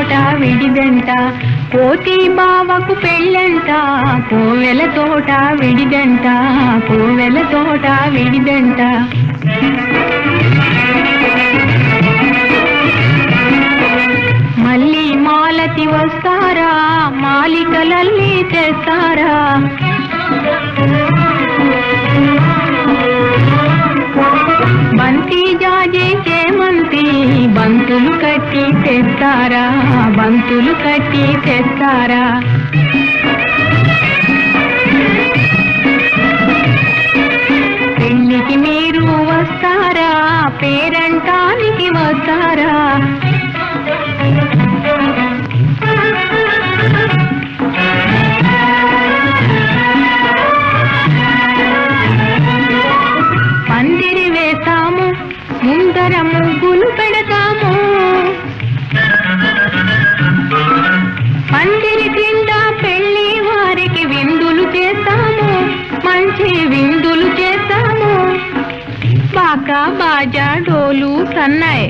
తోట విడిదంట, కోతి బావకు పెళ్ళంట, కోవెల తోట విడిదంట, కోవెల తోట విడిదంట. మళ్ళీ మాలతి వస్తారా, మాలికలల్లి తెస్తారా, బంతి జాజి చేమంతి బంతులు కట్టి తెస్తారా, బంతులు కట్టి తెస్తారా. పెళ్లికి మీరు వస్తారా, పేరంటానికి వస్తారా, పందిరి వేస్తాము, ముందర ముగ్గులు పెడతాము, పందిరి క్రింద పెళ్లి వారికి విందులు చేస్తాము, మంచి విందులు చేస్తాము. బాకా బాజా డోలు సన్నాయి,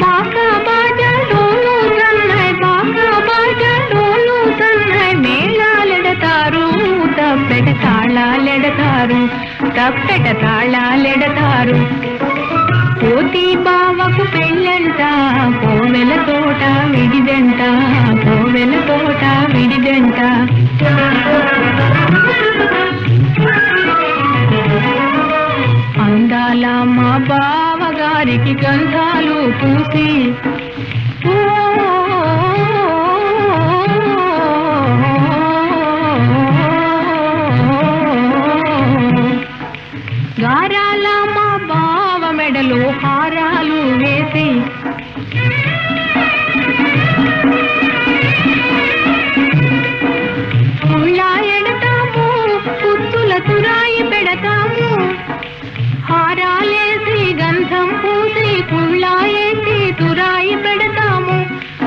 బాకా బాజా డోలు సన్నాయి, బాకా బాజా డోలు సన్నాయి. మేళాలెడతారు, తప్పెట తాళాలెడతారు, తప్పెట తాళాలెడతారు. కోతి బావకు పెళ్ళంట, కోవెల తోట విడిదంట, కోవెల తోట విడిదంట. అందాల మా బావగారికి గంధాలు పూసి, గారాల మా బావ మెడలో హారాలు వేసి, కుళ్ళా ఎడతాము, కుత్తుల తురాయి పెడతాము, హారాలేసి గంధం పూసి కుళ్ళాయేసి తురాయి పెడతాము,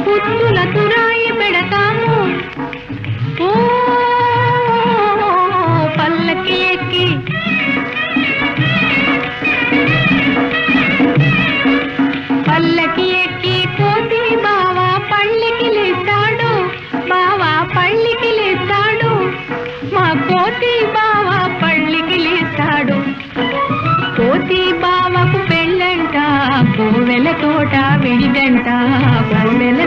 కుత్తుల తురాయి పెడతాము. ఓ పల్లకి ఎక్కి పల్లకి ఎక్కి కోతి బావ పళ్ళకి లేస్తాడు, బావ పళ్ళకి లేస్తాడు, మా కోతి బావ పళ్ళకి లేస్తాడు. కోతి బావకు పెళ్ళంట, కోవెల తోట విడిదంట, కోవెల